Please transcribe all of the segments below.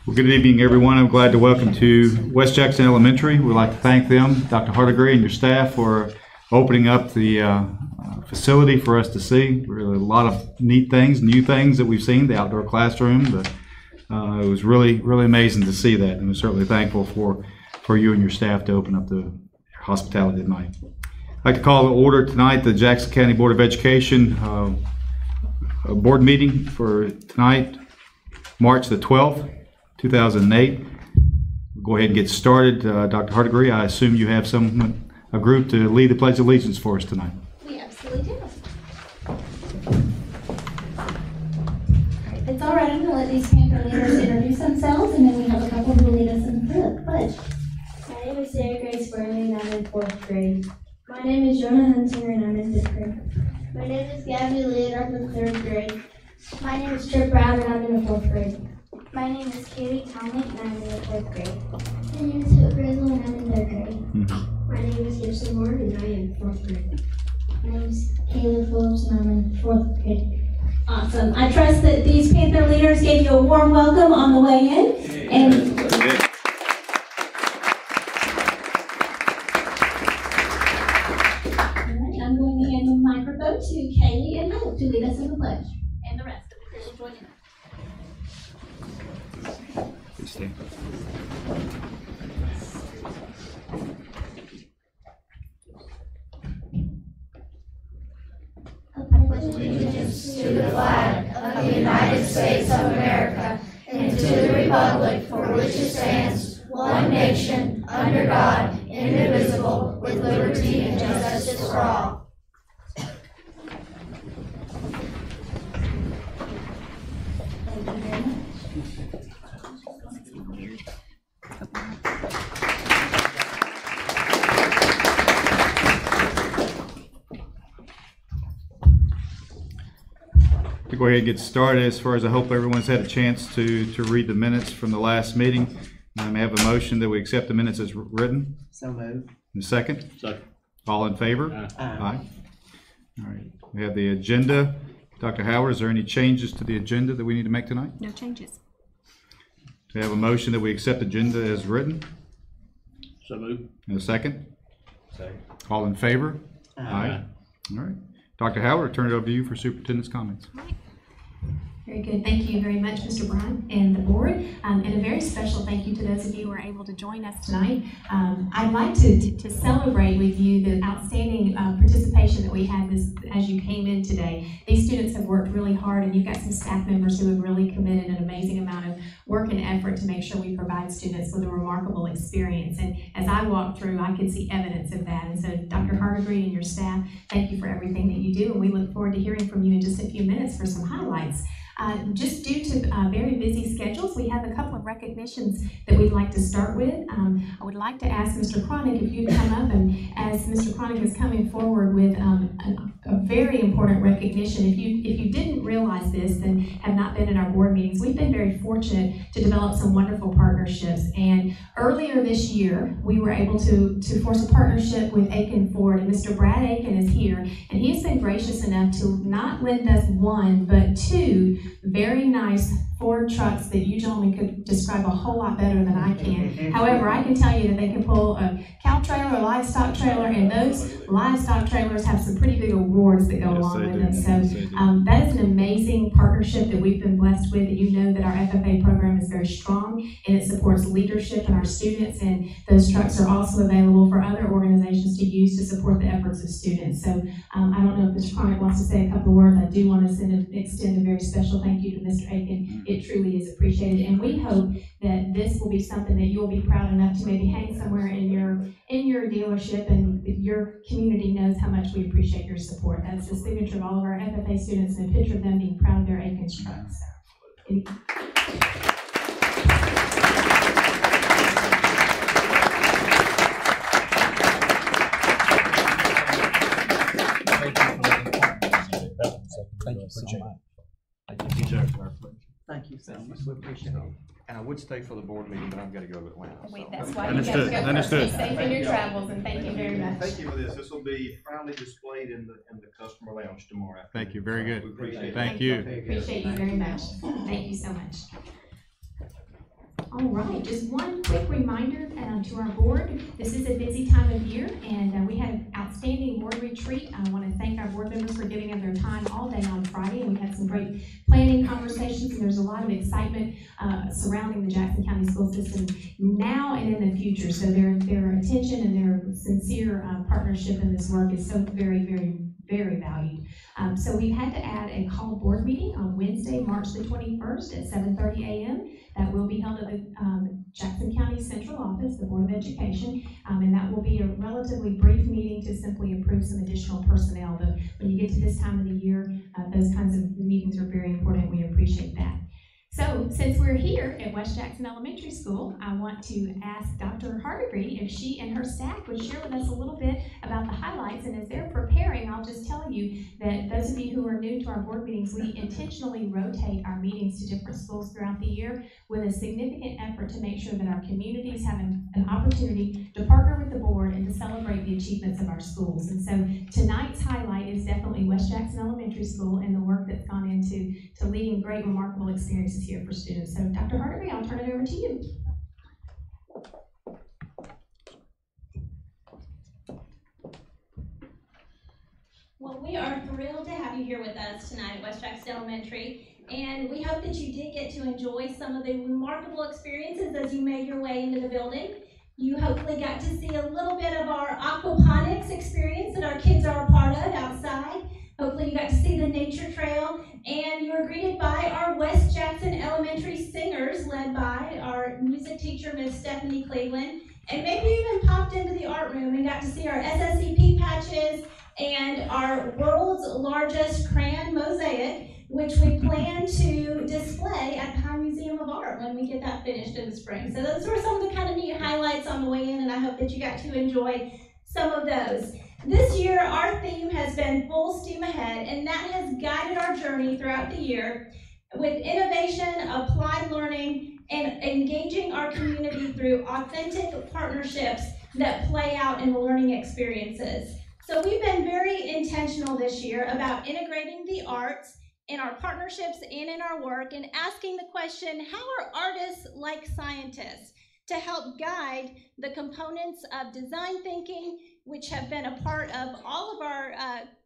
Well, good evening, everyone. I'm glad to welcome to West Jackson Elementary. We'd like to thank them, Dr. Hardigree and your staff, for opening up the facility for us to see. Really a lot of neat things, new things that we've seen, the outdoor classroom. It was really amazing to see that, and we're certainly thankful for you and your staff to open up the hospitality tonight. I'd like to call to order tonight the Jackson County Board of Education board meeting for tonight, March the 12th, 2008. We'll go ahead and get started. Dr. Hardigree, I assume you have a group to lead the Pledge of Allegiance for us tonight. We absolutely do. If it's all right, I'm going to let these Panther leaders introduce themselves, and then we have a couple who will lead us in the pledge. My name is Sarah Grace Burnley, and I'm in 4th grade. My name is Jonah Hunsinger, and I'm in 5th grade. My name is Gabby Lee, and I'm in 3rd grade. My name is Trip Brown, and I'm in the 4th grade. My name is Katie Tomlin, and I'm in the 4th grade. My name is Hope Grizzle, and I'm in 3rd grade. My name is Gibson Ward, and I am 4th grade. My name is Caleb Phillips, and I'm in 4th grade. Awesome. I trust that these Panther leaders gave you a warm welcome on the way in. And I'm going to hand the microphone to Kaylee and Hope to lead us in the pledge, and the rest of the crew will join in. Please stand. Allegiance to the flag of the United States of America and to the republic for which it stands, one nation, under God, indivisible, with liberty and justice for all. Thank you very much. To go ahead and get started, as far as I hope everyone's had a chance to read the minutes from the last meeting. I may have a motion that we accept the minutes as written. So moved. And a second? Second. All in favor? Aye. All right. We have the agenda. Dr. Howard, is there any changes to the agenda that we need to make tonight? No changes. Do we have a motion that we accept the agenda as written? So moved. And a second? Second. All in favor? Aye. All right. Dr. Howard, I'll turn it over to you for superintendent's comments. Very good. Thank you very much, Mr. Bryan and the board. And a very special thank you to those of you who are able to join us tonight. I'd like to celebrate with you the outstanding participation that we had as you came in today. These students have worked really hard, and you've got some staff members who have really committed an amazing amount of work and effort to make sure we provide students with a remarkable experience. And as I walked through, I could see evidence of that. And so Dr. Hardigree and your staff, thank you for everything that you do, and we look forward to hearing from you in just a few minutes for some highlights. Just due to very busy schedules, we have a couple of recognitions that we'd like to start with. I would like to ask Mr. Cronick if you'd come up, and as Mr. Cronick is coming forward with a very important recognition. If you didn't realize this and have not been in our board meetings, we've been very fortunate to develop some wonderful partnerships. And earlier this year, we were able to force a partnership with Aiken Ford, and Mr. Brad Aiken is here, and he has been gracious enough to not lend us one, but two very nice Ford trucks that you gentlemen could describe a whole lot better than I can. However, I can tell you that they can pull a cow trailer, a livestock trailer, and those livestock trailers have some pretty big awards that go along with them. So that is an amazing partnership that we've been blessed with. You know that our FFA program is very strong, and it supports leadership in our students, and those trucks are also available for other organizations to use to support the efforts of students. So I don't know if Mr. Cronick wants to say a couple of words. I do want to extend a very special thank you to Mr. Aiken. It truly is appreciated, and we hope that this will be something that you'll be proud enough to maybe hang somewhere in your dealership, and your community knows how much we appreciate your support. That's the signature of all of our FFA students, and a picture of them being proud of their Aikens trucks. Thank you so much. Thank you so much. We appreciate it. And I would stay for the board meeting, but I've got to go to Atlanta. Wait, So. that's why Understood. you guys go Understood. Be safe in your travels, and thank you very much. Thank you for this. This will be proudly displayed in the customer lounge tomorrow afternoon. Thank you. Very good. We appreciate it. Thank you. Appreciate you very much. Thank you so much. All right, just one quick reminder to our board. This is a busy time of year, and we had an outstanding board retreat. I want to thank our board members for giving up their time all day on Friday, and we had some great planning conversations, and there's a lot of excitement surrounding the Jackson County school system now and in the future. So their attention and their sincere partnership in this work is so very, very, very valued. So we've had to add a call board meeting on Wednesday, March the 21st at 7:30 a.m. That will be held at the Jackson County Central Office, the Board of Education, and that will be a relatively brief meeting to simply approve some additional personnel. But when you get to this time of the year, those kinds of meetings are very important. We appreciate that. So, since we're here at West Jackson Elementary School, I want to ask Dr. Hardegree if she and her staff would share with us a little bit about the highlights. And as they're preparing, I'll just tell you that those of you who are new to our board meetings, we intentionally rotate our meetings to different schools throughout the year with a significant effort to make sure that our communities have an opportunity to partner with the board and to celebrate the achievements of our schools. And so tonight's highlight is definitely West Jackson Elementary School and the work that's gone into leading great, remarkable experiences here for students. So Dr. Hardegree, I'll turn it over to you. Well, we are thrilled to have you here with us tonight at West Jackson Elementary, and we hope that you did get to enjoy some of the remarkable experiences as you made your way into the building. You hopefully got to see a little bit of our aquaponics experience that our kids are a part of outside. Hopefully you got to see the nature trail, and you were greeted by our West Jackson Elementary singers led by our music teacher, Miss Stephanie Cleveland, and maybe you even popped into the art room and got to see our SSEP patches and our world's largest crayon mosaic, which we plan to display at the High Museum of Art when we get that finished in the spring. So those were some of the kind of neat highlights on the way in, and I hope that you got to enjoy some of those. This year, our theme has been full steam ahead, and that has guided our journey throughout the year with innovation, applied learning, and engaging our community through authentic partnerships that play out in the learning experiences. So we've been very intentional this year about integrating the arts in our partnerships and in our work, and asking the question, how are artists like scientists to help guide the components of design thinking, which have been a part of all of our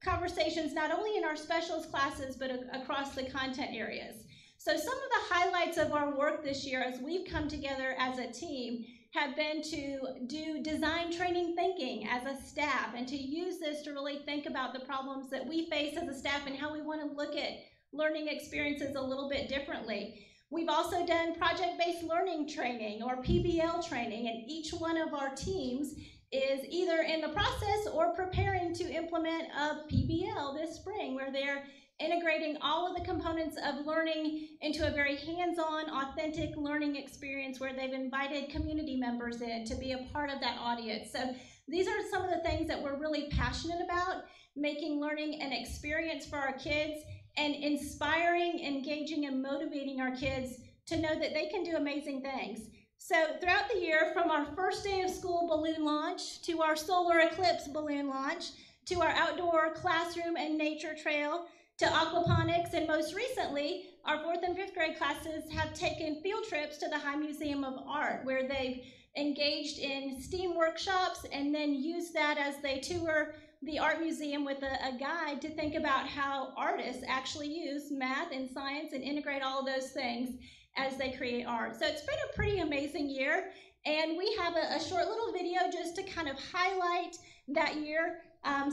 conversations, not only in our specialist classes, but across the content areas. So some of the highlights of our work this year as we've come together as a team have been to do design training thinking as a staff, and to use this to really think about the problems that we face as a staff and how we want to look at learning experiences a little bit differently. We've also done project-based learning training or PBL training, and each one of our teams is either in the process or preparing to implement a PBL this spring, where they're integrating all of the components of learning into a very hands-on, authentic learning experience where they've invited community members in to be a part of that audience. So these are some of the things that we're really passionate about, making learning an experience for our kids and inspiring, engaging, and motivating our kids to know that they can do amazing things. So throughout the year, from our first day of school balloon launch, to our solar eclipse balloon launch, to our outdoor classroom and nature trail, to aquaponics, and most recently, our 4th and 5th grade classes have taken field trips to the High Museum of Art, where they've engaged in STEAM workshops and then used that as they tour the art museum with a guide to think about how artists actually use math and science and integrate all of those things as they create art. So it's been a pretty amazing year, and we have a short little video just to kind of highlight that year.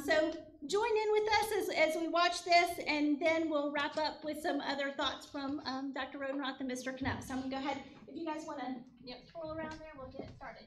So join in with us as we watch this, and then we'll wrap up with some other thoughts from Dr. Rodenroth and Mr. Knupp. So I'm gonna go ahead, if you guys wanna twirl around there, we'll get started.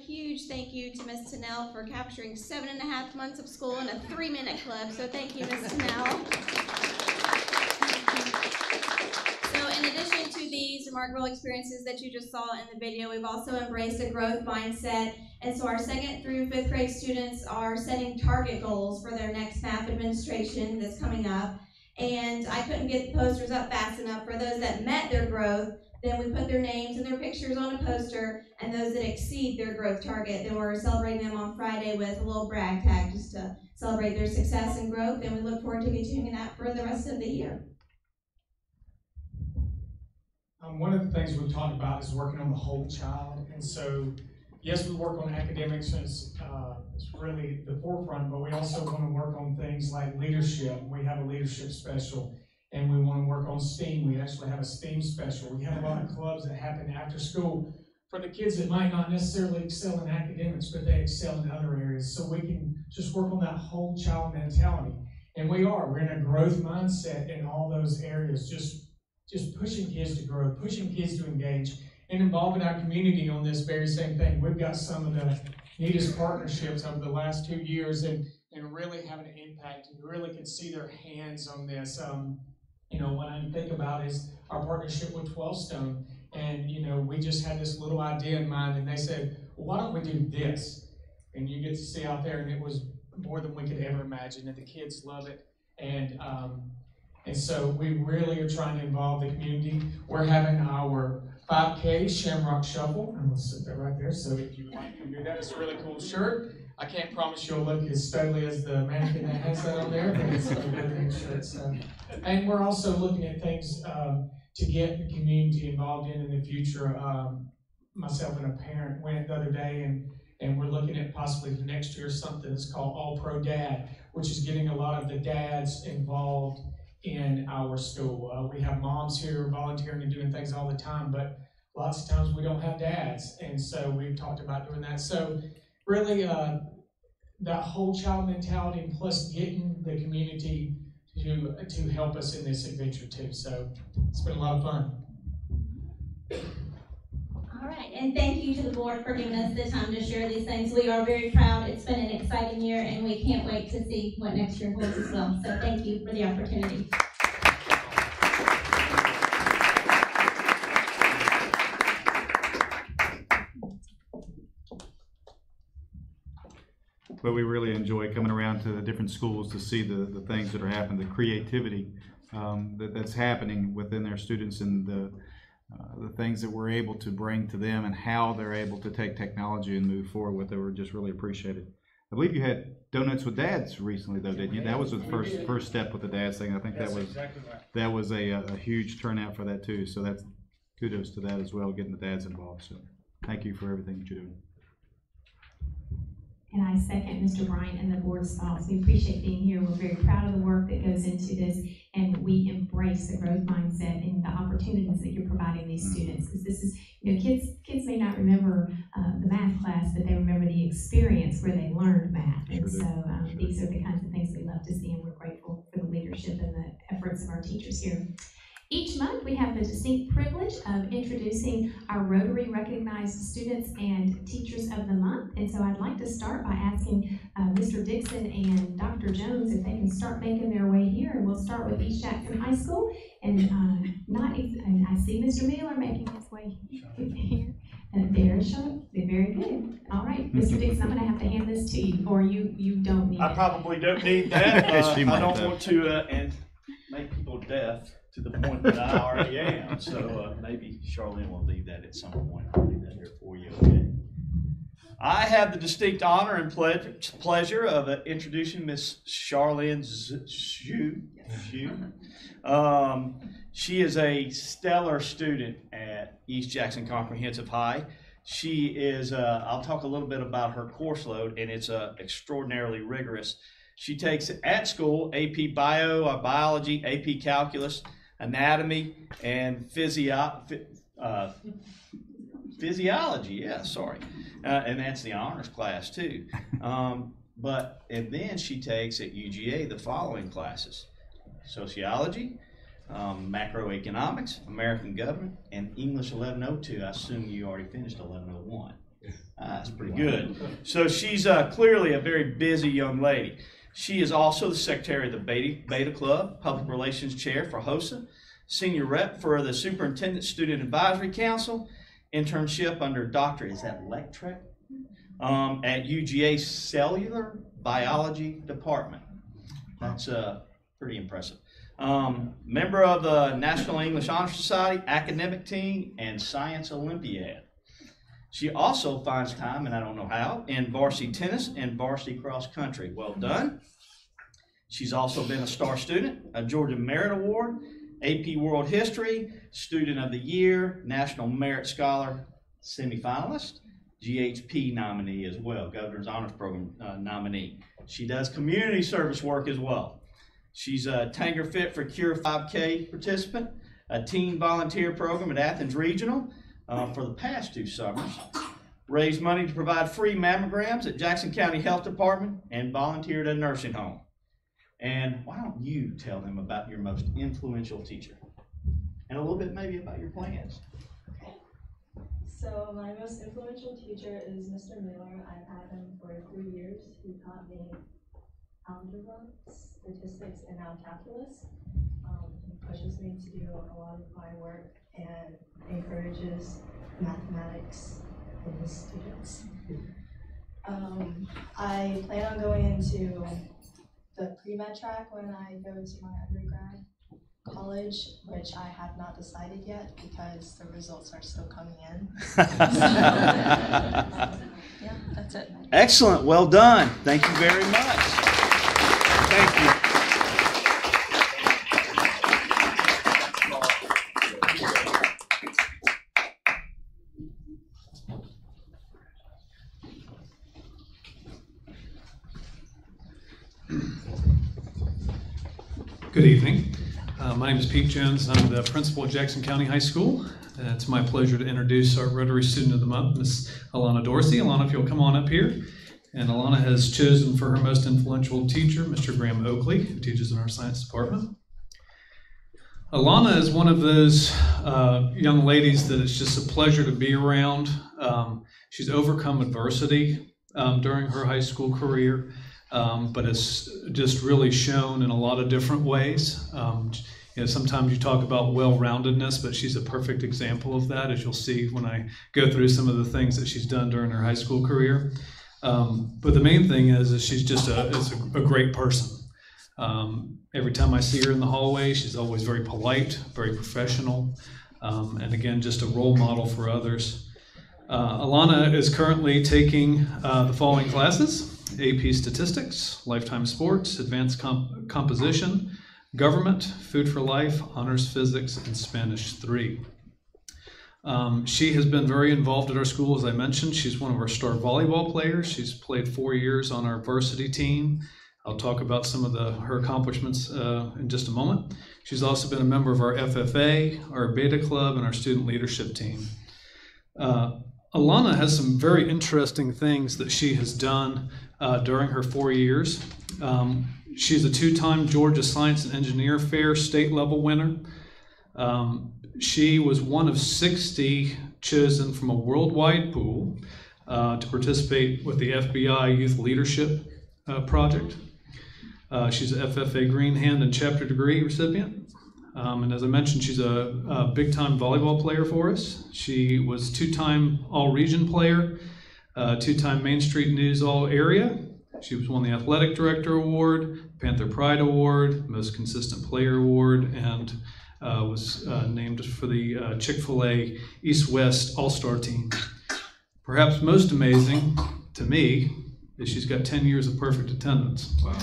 huge thank you to Ms. Tennell for capturing 7.5 months of school in a 3-minute clip. So thank you, Ms. Tennell. So in addition to these remarkable experiences that you just saw in the video, we've also embraced a growth mindset. And so our 2nd through 5th grade students are setting target goals for their next MAP administration that's coming up. And I couldn't get the posters up fast enough. For those that met their growth, then we put their names and their pictures on a poster, and those that exceed their growth target, then we're celebrating them on Friday with a little brag tag just to celebrate their success and growth, and we look forward to continuing that for the rest of the year. One of the things we've talked about is working on the whole child, and so yes, we work on academics, and it's really the forefront, but we also want to work on things like leadership. We have a leadership special, and we want to work on STEAM. We actually have a STEAM special. We have a lot of clubs that happen after school for the kids that might not necessarily excel in academics, but they excel in other areas. So we can just work on that whole child mentality. And we're in a growth mindset in all those areas, just pushing kids to grow, pushing kids to engage, and involving our community on this very same thing. We've got some of the neatest partnerships over the last 2 years and really having an impact. And you really can see their hands on this. What I think about is our partnership with 12 Stone. And, we just had this little idea in mind, and they said, well, why don't we do this? And you get to see out there, and it was more than we could ever imagine, and the kids love it. And so we really are trying to involve the community. We're having our 5K Shamrock Shuffle. I'm going to sit that right there, so if you want to come do that, it's a really cool shirt. I can't promise you'll look as studly as the mannequin that has that on there, but it's a good shirt. So. And we're also looking at things to get the community involved in the future. Myself and a parent went the other day, and we're looking at possibly for next year something that's called All Pro Dad, which is getting a lot of the dads involved in our school. We have moms here volunteering and doing things all the time, but lots of times we don't have dads, and so we've talked about doing that. So really, that whole child mentality, and plus getting the community to help us in this adventure too. So it's been a lot of fun. All right, and thank you to the board for giving us the time to share these things. We are very proud. It's been an exciting year, and we can't wait to see what next year holds as well. So thank you for the opportunity. But we really enjoy coming around to the different schools to see the things that are happening, the creativity that's happening within their students, and the things that we're able to bring to them, and how they're able to take technology and move forward with it. We're just really appreciated. I believe you had Donuts with Dads recently, though, didn't you? That was the first step with the Dads thing. I think that was exactly right. That was a huge turnout for that too. So that's kudos to that as well, getting the dads involved. So thank you for everything that you're doing. And I second Mr. Bryant and the board's thoughts. We appreciate being here. We're very proud of the work that goes into this, and we embrace the growth mindset and the opportunities that you're providing these students. Because this is, kids may not remember the math class, but they remember the experience where they learned math. And so these are the kinds of things we love to see, and we're grateful for the leadership and the efforts of our teachers here. Each month, we have the distinct privilege of introducing our Rotary Recognized Students and Teachers of the Month. And so I'd like to start by asking Mr. Dixon and Dr. Jones if they can start making their way here. And we'll start with East Jackson High School. And and I see Mr. Miller making his way here. And there's Sean. Very good. All right, Mr. Dixon, I'm going to have to hand this to you, or you don't need it. I probably don't need that. I don't want to and make people deaf to the point that I already am. So maybe Charlene will leave that at some point. I'll leave that here for you, okay? I have the distinct honor and pleasure of introducing Miss Charlene Zhu. She is a stellar student at East Jackson Comprehensive High. She is, I'll talk a little bit about her course load, and it's extraordinarily rigorous. She takes at school AP Biology, AP Calculus, Anatomy, and Physiology, and that's the honors class too. And then she takes at UGA the following classes: Sociology, Macroeconomics, American Government, and English 1102. I assume you already finished 1101. class. Pretty good. So she's clearly a very busy young lady. She is also the secretary of the Beta Club, public relations chair for HOSA, senior rep for the Superintendent Student Advisory Council, internship under Dr. Is that Lectric? At WJES Cellular Biology Department. That's pretty impressive. Member of the National English Honor Society, academic team, and Science Olympiad. She also finds time, and I don't know how, in varsity tennis and varsity cross country. Well done. She's also been a star student, a Georgia Merit Award, AP World History, Student of the Year, National Merit Scholar semifinalist, GHP nominee as well, Governor's Honors Program nominee. She does community service work as well. She's a Tanger Fit for Cure 5K participant, a teen volunteer program at Athens Regional for the past 2 summers, raised money to provide free mammograms at Jackson County Health Department, and volunteered at a nursing home. And why don't you tell them about your most influential teacher? And a little bit maybe about your plans. So my most influential teacher is Mr. Miller. I've had him for 3 years. He taught me algebra, statistics, and now calculus. He pushes me to do a lot of my work and encourages mathematics in his students. I plan on going into the pre-med track when I go to my undergrad college, which I have not decided yet because the results are still coming in. Yeah, that's it. Excellent. Well done. Thank you very much. Thank you. Good evening. My name is Pete Jones. I'm the principal at Jackson County High School. It's my pleasure to introduce our Rotary Student of the Month, Miss Alana Dorsey. Alana, if you'll come on up here. And Alana has chosen for her most influential teacher, Mr. Graham Oakley, who teaches in our science department. Alana is one of those young ladies that it's just a pleasure to be around. She's overcome adversity during her high school career. But it's just really shown in a lot of different ways. You know, sometimes you talk about well-roundedness, but she's a perfect example of that, as you'll see when I go through some of the things that she's done during her high school career. But the main thing is she's just a great person. Every time I see her in the hallway, she's always very polite, very professional, and again, just a role model for others. Alana is currently taking the following classes: AP Statistics, Lifetime Sports, Advanced Composition, Government, Food for Life, Honors Physics, and Spanish 3. She has been very involved at our school, as I mentioned. She's one of our star volleyball players. She's played 4 years on our varsity team. I'll talk about some of her accomplishments in just a moment. She's also been a member of our FFA, our Beta Club, and our student leadership team. Alana has some very interesting things that she has done during her 4 years. She's a 2-time Georgia Science and Engineer Fair state level winner. She was one of 60 chosen from a worldwide pool to participate with the FBI Youth Leadership Project. She's an FFA Green Hand and Chapter Degree recipient. And as I mentioned, she's a big-time volleyball player for us. She was 2-time All-Region player, 2-time Main Street News All-Area. She was won the Athletic Director Award, Panther Pride Award, Most Consistent Player Award, and was named for the Chick-fil-A East-West All-Star Team. Perhaps most amazing to me is she's got 10 years of perfect attendance. Wow.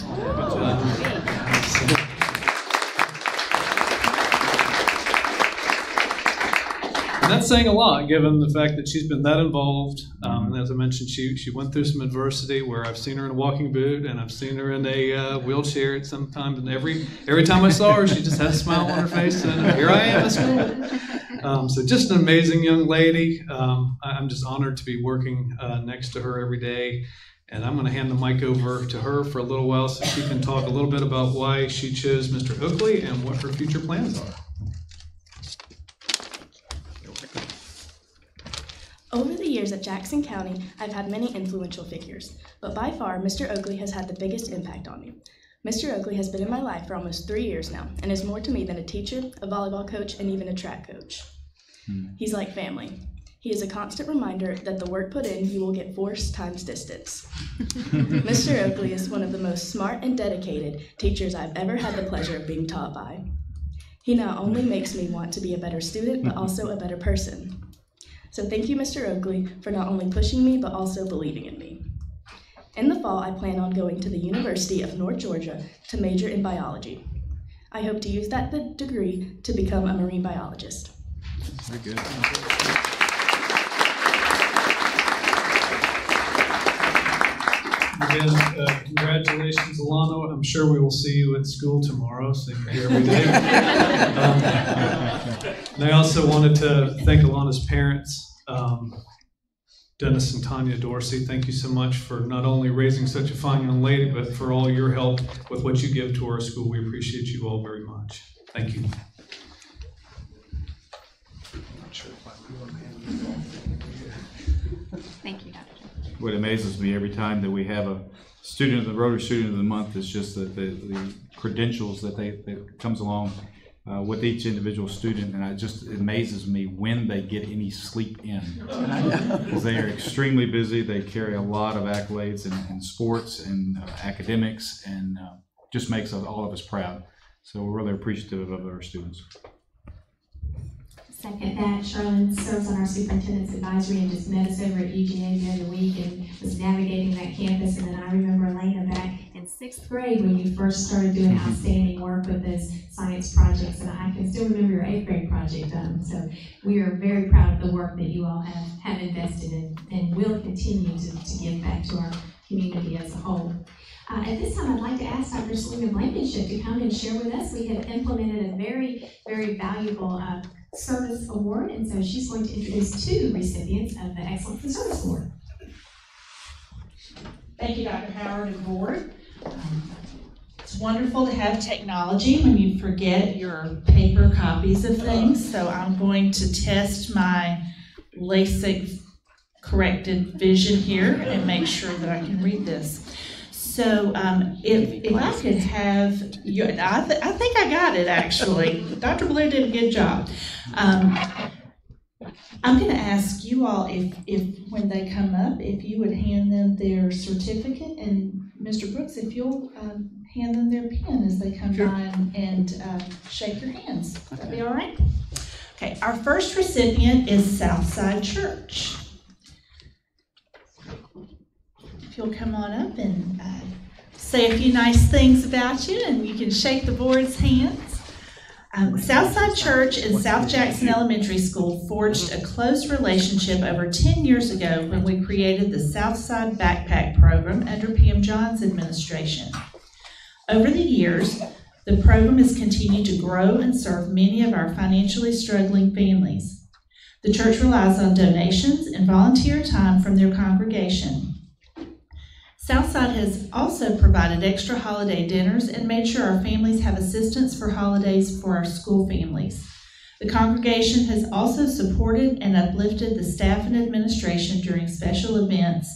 And that's saying a lot, given the fact that she's been that involved. And as I mentioned, she went through some adversity where I've seen her in a walking boot and I've seen her in a wheelchair at some times. And every time I saw her, she just had a smile on her face. And here I am at school. So just an amazing young lady. I'm just honored to be working next to her every day. And I'm going to hand the mic over to her for a little while so she can talk a little bit about why she chose Mr. Oakley and what her future plans are. Over the years at Jackson County, I've had many influential figures, but by far, Mr. Oakley has had the biggest impact on me. Mr. Oakley has been in my life for almost 3 years now, and is more to me than a teacher, a volleyball coach, and even a track coach. He's like family. He is a constant reminder that the work put in, you will get force times distance. Mr. Oakley is one of the most smart and dedicated teachers I've ever had the pleasure of being taught by. He not only makes me want to be a better student, but also a better person. So thank you, Mr. Oakley, for not only pushing me, but also believing in me. In the fall, I plan on going to the University of North Georgia to major in biology. I hope to use that degree to become a marine biologist. Very good. Again, congratulations, Alana. I'm sure we will see you at school tomorrow, so you're here every day. And I also wanted to thank Alana's parents, Dennis and Tanya Dorsey. Thank you so much for not only raising such a fine young lady, but for all your help with what you give to our school. We appreciate you all very much. Thank you. Thank you, Dr. What amazes me every time that we have a student, the Rotary Student of the Month, is just the credentials that comes along with each individual student, and it amazes me when they get any sleep in. Because they are extremely busy. They carry a lot of accolades in sports and academics, and just makes all of us proud. So we're really appreciative of our students. Second that, Charlene serves on our superintendent's advisory and just met us over at WJES the other week and was navigating that campus. And then I remember Elena back in 6th grade when you first started doing outstanding work with those science projects, and I can still remember your 8th grade project. So we are very proud of the work that you all have invested in and will continue to give back to our community as a whole. At this time, I'd like to ask Dr. Selena Blankenship to come and share with us. We have implemented a very, very valuable service award, and so she's going to introduce 2 recipients of the Excellence in Service Award. Thank you, Dr. Howard and board. It's wonderful to have technology when you forget your paper copies of things, so I'm going to test my LASIK corrected vision here and make sure that I can read this. So if I could have, I think I got it actually. Dr. Blue did a good job. I'm going to ask you all if when they come up, if you would hand them their certificate, and Mr. Brooks, if you'll hand them their pen as they come by and shake your hands. That'd be all right? Okay, our first recipient is Southside Church. If you'll come on up and say a few nice things about you, and you can shake the board's hands. Southside Church and South Jackson Elementary School forged a close relationship over 10 years ago when we created the Southside Backpack Program under PM John's administration. Over the years, the program has continued to grow and serve many of our financially struggling families. The church relies on donations and volunteer time from their congregation. Southside has also provided extra holiday dinners and made sure our families have assistance for holidays for our school families. The congregation has also supported and uplifted the staff and administration during special events,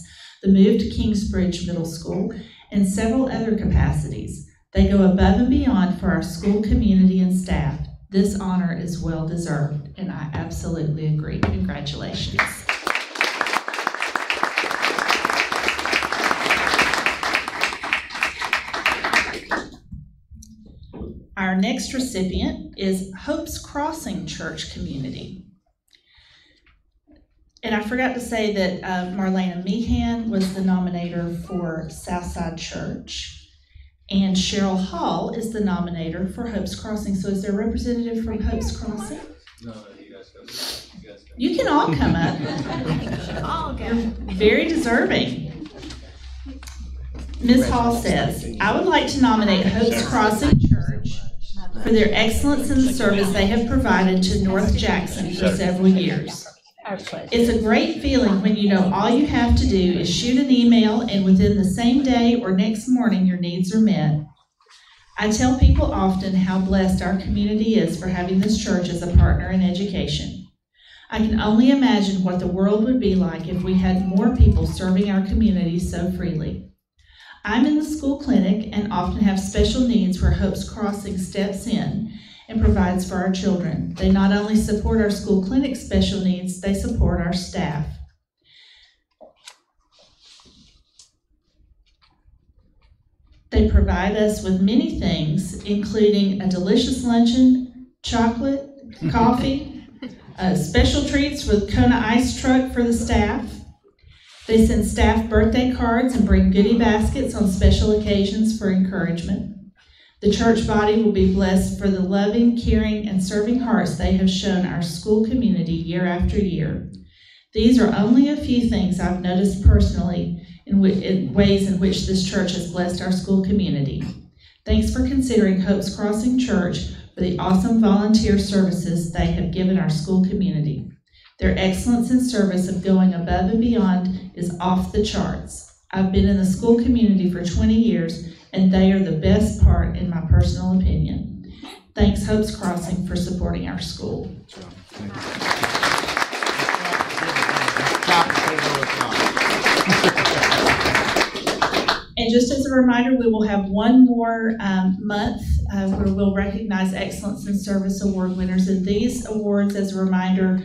the move to Kingsbridge Middle School, and several other capacities. They go above and beyond for our school community and staff. This honor is well deserved, and I absolutely agree. Congratulations. Our next recipient is Hope's Crossing Church Community. And I forgot to say that Marlena Meehan was the nominator for Southside Church, and Cheryl Hall is the nominator for Hope's Crossing. So is there a representative from Hope's Crossing? No, you guys go. You can all come up. All go. You're very deserving. Ms. Hall says, I would like to nominate Hope's Crossing Church for their excellence in the service they have provided to North Jackson for several years. It's a great feeling when you know all you have to do is shoot an email and within the same day or next morning your needs are met. I tell people often how blessed our community is for having this church as a partner in education. I can only imagine what the world would be like if we had more people serving our community so freely. I'm in the school clinic and often have special needs where Hope's Crossing steps in and provides for our children. They not only support our school clinic special needs, they support our staff. They provide us with many things, including a delicious luncheon, chocolate, coffee, special treats with Kona Ice Truck for the staff. They send staff birthday cards and bring goodie baskets on special occasions for encouragement. The church body will be blessed for the loving, caring, and serving hearts they have shown our school community year after year. These are only a few things I've noticed personally in ways in which this church has blessed our school community. Thanks for considering Hope's Crossing Church for the awesome volunteer services they have given our school community. Their excellence in service of going above and beyond is off the charts. I've been in the school community for 20 years, and they are the best part in my personal opinion. Thanks, Hope's Crossing, for supporting our school. And just as a reminder, we will have one more month where we'll recognize Excellence in Service Award winners. And these awards, as a reminder,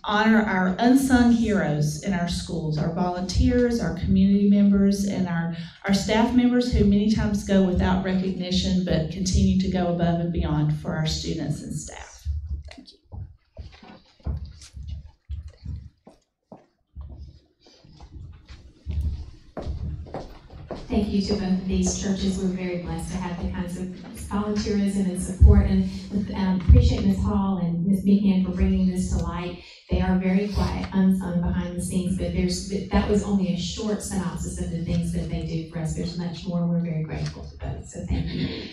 honor our unsung heroes in our schools, our volunteers, our community members, and our staff members who many times go without recognition but continue to go above and beyond for our students and staff. Thank you. Thank you to both of these churches. We're very blessed to have the kinds of volunteerism and support, and appreciate Ms. Hall and Ms. Meehan for bringing this to light. They are very quiet, unsung behind the scenes, but that was only a short synopsis of the things that they do for us. There's much more. We're very grateful to both, so thank you.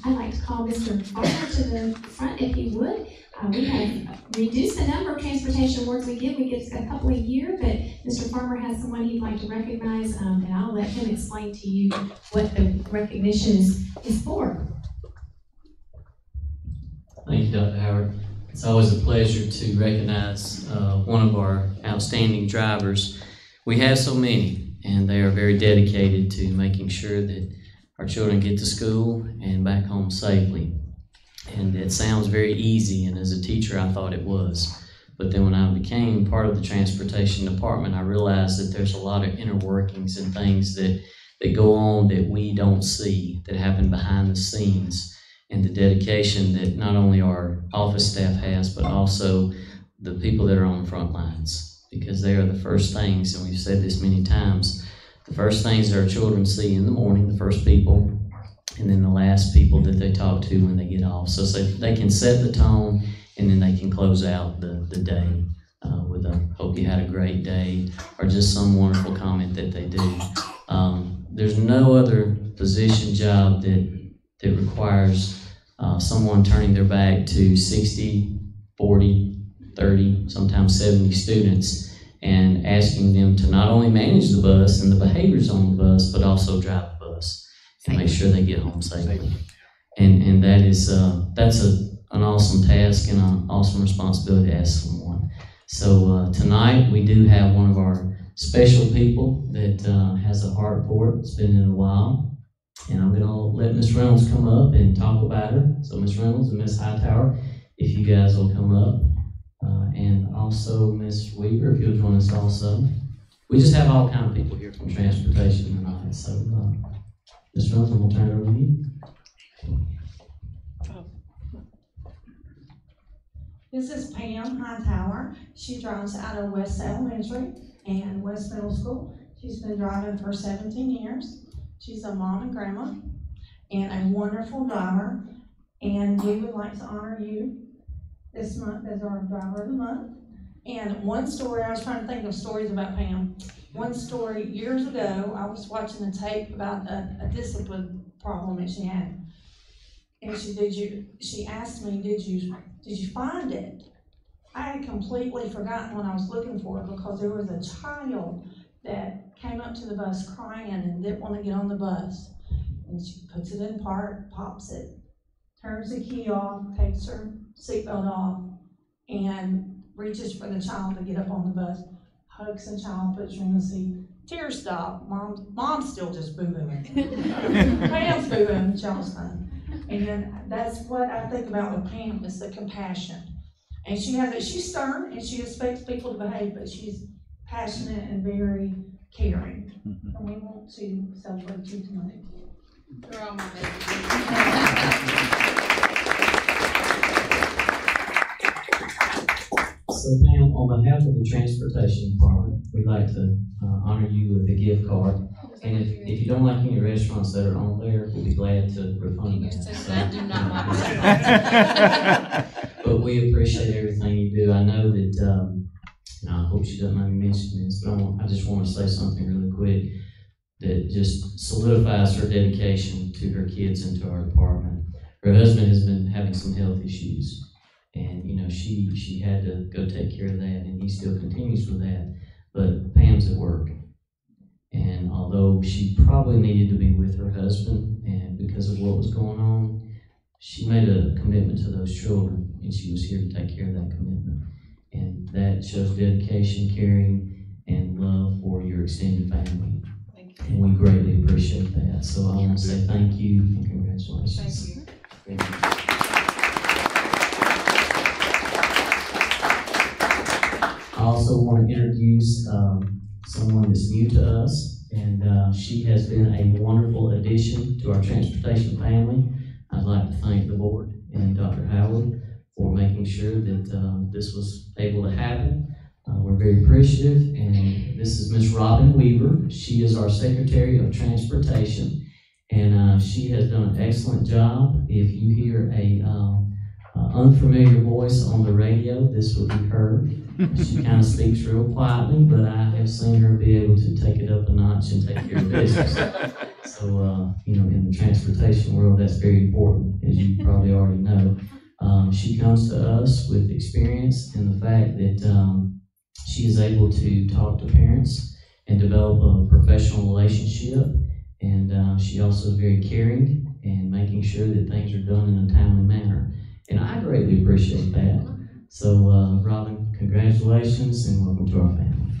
I'd like to call Mr. Farmer to the front, if he would. We have reduced the number of transportation awards we give. We give a couple a year, but Mr. Farmer has someone he'd like to recognize, and I'll let him explain to you what the recognition is for. Thank you, Dr. Howard. It's always a pleasure to recognize one of our outstanding drivers. We have so many, and they are very dedicated to making sure that our children get to school and back home safely. And it sounds very easy, and as a teacher I thought it was. But then when I became part of the transportation department, I realized that there's a lot of inner workings and things that go on that we don't see, that happen behind the scenes, and the dedication that not only our office staff has, but also the people that are on the front lines, because they are the first things, and we've said this many times, the first things that our children see in the morning, the first people, and then the last people that they talk to when they get off. So they can set the tone, and then they can close out the day with a "hope you had a great day," or just some wonderful comment that they do. There's no other position job that requires someone turning their back to 60, 40, 30, sometimes 70 students and asking them to not only manage the bus and the behaviors on the bus, but also drive the bus and make sure they get home safely. And that is that's an awesome task and an awesome responsibility to ask someone. So tonight we do have one of our special people that has a heart for it. It's been in a while. And I'm going to let Ms. Reynolds come up and talk about her. So Ms. Reynolds and Ms. Hightower, if you guys will come up. And also Ms. Weaver, if you'll join us also. We just have all kind of people here from transportation tonight. So Ms. Reynolds, I'm going to turn it over to you. This is Pam Hightower. She drives out of West Elementary and West Middle School. She's been driving for 17 years. She's a mom and grandma and a wonderful driver. And we would like to honor you this month as our driver of the month. And one story, I was trying to think of stories about Pam. One story, years ago, I was watching a tape about a discipline problem that she had. And she asked me, did you find it? I had completely forgotten what I was looking for because there was a child that came up to the bus crying and didn't want to get on the bus. And she puts it in park, pops it, turns the key off, takes her seatbelt off, and reaches for the child to get up on the bus, hugs the child, puts her in the seat. Tears stop. Mom's still just boo-hooing. Pam's boo-hooing, the child's fine. And that's what I think about with Pam, is the compassion. And she's stern and she expects people to behave, but she's passionate and very caring. And we want to celebrate you tonight. So Pam, on behalf of the Transportation Department, we'd like to honor you with a gift card. And if you don't like any restaurants that are on there, we'll be glad to refund that. But we appreciate everything you do. I know that, I hope she doesn't mind me mentioning this, but I just want to say something really quick that just solidifies her dedication to her kids and to our department. Her husband has been having some health issues. And, she had to go take care of that, and he still continues with that. But Pam's at work. And although she probably needed to be with her husband, and because of what was going on, she made a commitment to those children, and she was here to take care of that commitment. And that shows dedication, caring, and love for your extended family. And we greatly appreciate that. So I want to say thank you and congratulations. Thank you. I also want to introduce someone that's new to us, and she has been a wonderful addition to our transportation family. I'd like to thank the board and Dr. Howard for making sure that this was able to happen. We're very appreciative, and this is Miss Robin Weaver. She is our Secretary of Transportation, and she has done an excellent job. If you hear a unfamiliar voice on the radio, this will be her. She kind of speaks real quietly, but I have seen her be able to take it up a notch and take care of business. So, in the transportation world, that's very important, as you probably already know. She comes to us with experience in the fact that she is able to talk to parents and develop a professional relationship. And she also is very caring and making sure that things are done in a timely manner. And I greatly appreciate that. So, Robin, congratulations and welcome to our family.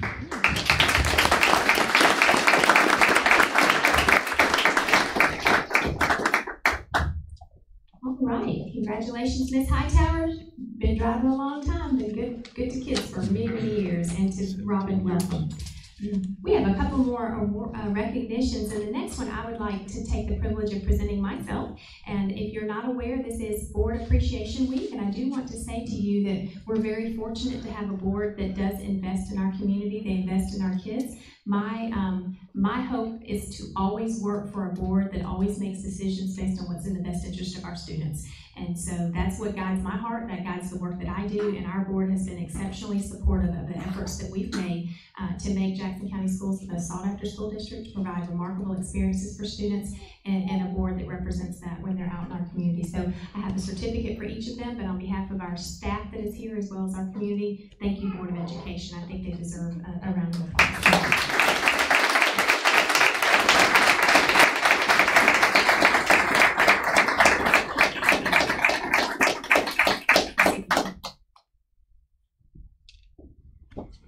All right, congratulations, Ms. Hightower. Been driving a long time, been good to kids for many, many years, and to Robin, welcome. We have a couple more recognitions, and the next one I would like to take the privilege of presenting myself. And if you're not aware, this is Board Appreciation Week, and I do want to say to you that we're very fortunate to have a board that does invest in our community. They invest in our kids. My hope is to always work for a board that always makes decisions based on what's in the best interest of our students. And so that's what guides my heart, that guides the work that I do, and our board has been exceptionally supportive of the efforts that we've made to make Jackson County Schools the most sought-after school district, to provide remarkable experiences for students, and a board that represents that when they're out in our community. So I have a certificate for each of them, but on behalf of our staff that is here, as well as our community, thank you, Board of Education. I think they deserve a round of applause.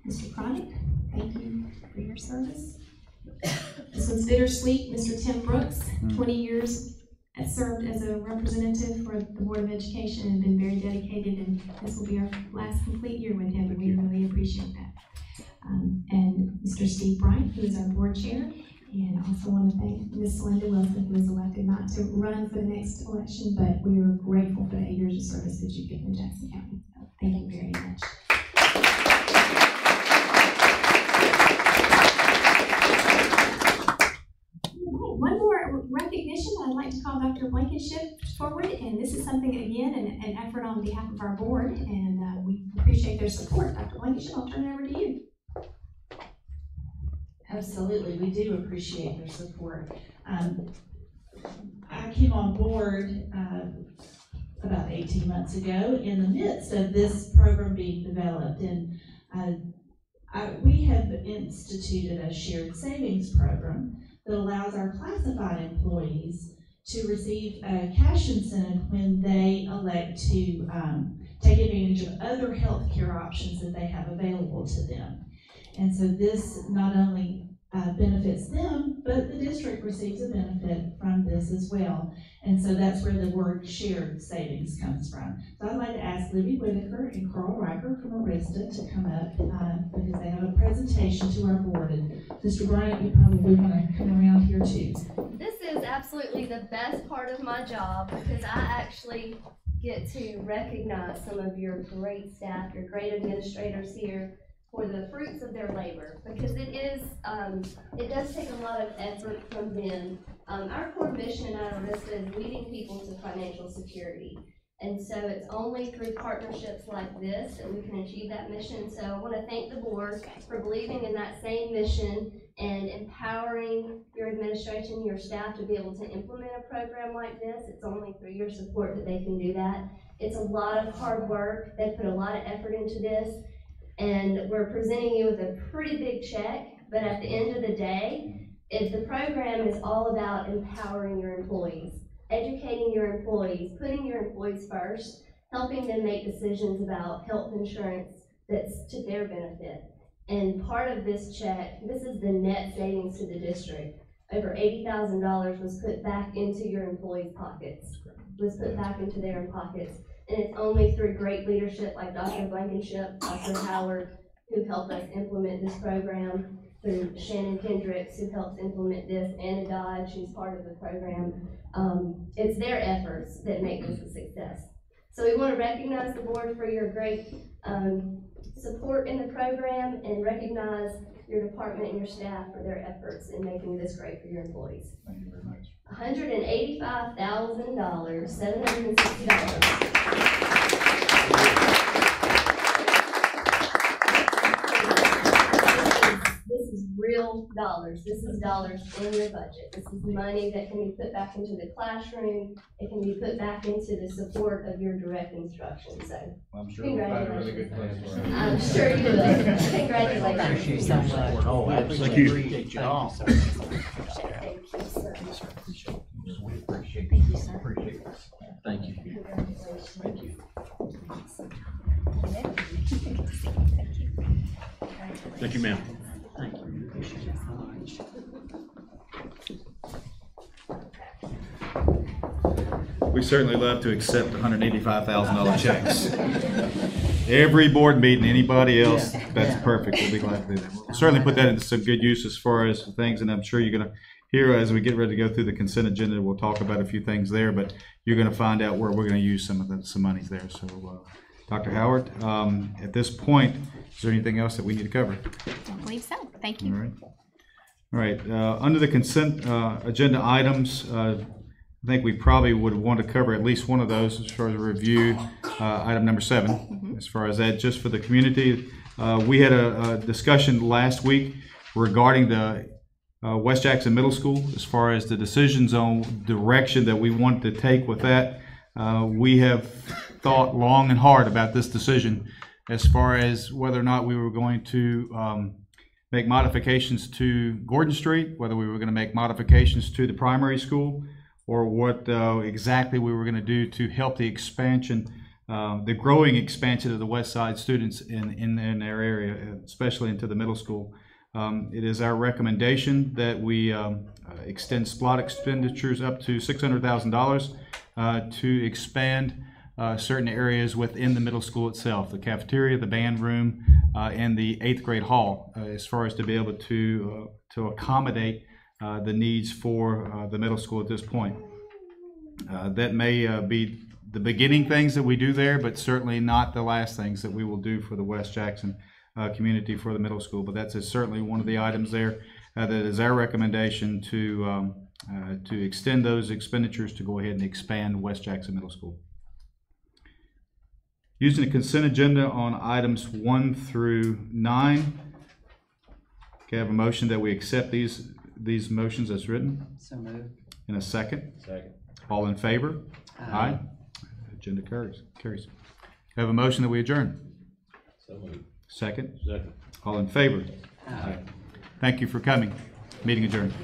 Mr. Chronic, thank you for your service. This one's bittersweet. Mr. Tim Brooks, 20 years has served as a representative for the Board of Education and been very dedicated, and this will be our last complete year with him, and we really appreciate that. And Mr. Steve Bryant, who is our board chair, and I also want to thank Ms. Linda Wilson, who was elected not to run for the next election, but we are grateful for the 8 years of service that you've given Jackson County. So thank you very much. One more recognition that I'd like to call Dr. Blankenship forward, and this is something, again, an effort on behalf of our board, and we appreciate their support. Dr. Blankenship, I'll turn it over to you. Absolutely, we do appreciate your support. I came on board about 18 months ago in the midst of this program being developed, and we have instituted a shared savings program that allows our classified employees to receive a cash incentive when they elect to take advantage of other healthcare options that they have available to them. And so this not only benefits them, but the district receives a benefit from this as well. And so that's where the word shared savings comes from. So I'd like to ask Libby Whitaker and Carl Riker from Arista to come up because they have a presentation to our board. And Mr. Bryant, you probably want to come around here too. This is absolutely the best part of my job because I actually get to recognize some of your great staff, your great administrators here, for the fruits of their labor, because it does take a lot of effort from them. Our core mission at Arista is leading people to financial security. And so it's only through partnerships like this that we can achieve that mission. So I want to thank the board for believing in that same mission and empowering your administration, your staff to be able to implement a program like this. It's only through your support that they can do that. It's a lot of hard work. They put a lot of effort into this. And we're presenting you with a pretty big check, but at the end of the day, if the program is all about empowering your employees, educating your employees, putting your employees first, helping them make decisions about health insurance that's to their benefit. And part of this check, this is the net savings to the district. Over $80,000 was put back into your employees' pockets, was put back into their pockets. And it's only through great leadership like Dr. Blankenship, Dr. Howard, who helped us implement this program, through Shannon Kendricks, who helps implement this, Anna Dodge, who's part of the program. It's their efforts that make this a success. So we want to recognize the board for your great support in the program and recognize your department and your staff for their efforts in making this great for your employees. Thank you very much. $185,000, $760. This is real dollars. This is dollars in your budget. This is money that can be put back into the classroom. It can be put back into the support of your direct instruction. So, I'm sure we'll find a really good place for it. I'm sure you will. Congratulations. Oh, absolutely. Thank you. Appreciate you all. Thank you, sir. We appreciate Thank you, sir. Appreciate it. Thank you. Thank you. Thank you, ma'am. Thank you. Appreciate it. We certainly love to accept $185,000 checks. Every board meeting, anybody else, that's perfect. We'll be glad to do that. We'll certainly put that into some good use as far as things, and I'm sure you're going to hear as we get ready to go through the consent agenda. We'll talk about a few things there, but you're going to find out where we're going to use some monies there. So, Dr. Howard, at this point, is there anything else that we need to cover? I don't believe so. Thank you. All right. Under the consent agenda items, I think we probably would want to cover at least one of those as far as a review. Item number 7, as far as that, just for the community. We had a discussion last week regarding the West Jackson Middle School as far as the decisions on direction that we want to take with that. We have thought long and hard about this decision as far as whether or not we were going to make modifications to Gordon Street, whether we were going to make modifications to the primary school, or what exactly we were going to do to help the expansion, the growing expansion of the West Side students in their area, especially into the middle school. It is our recommendation that we extend SPLOT expenditures up to $600,000 to expand certain areas within the middle school itself, the cafeteria, the band room, and the 8th grade hall, as far as to be able to accommodate the needs for the middle school at this point. That may be the beginning things that we do there, but certainly not the last things that we will do for the West Jackson community for the middle school. But that's certainly one of the items there that is our recommendation to extend those expenditures to go ahead and expand West Jackson Middle School. Using the consent agenda on items 1 through 9, can I have a motion that we accept these motions as written? So moved. In a second? Second. All in favor? Aye. Agenda carries. I have a motion that we adjourn. So moved. Second? Second. All in favor? Aye. Thank you for coming. Meeting adjourned.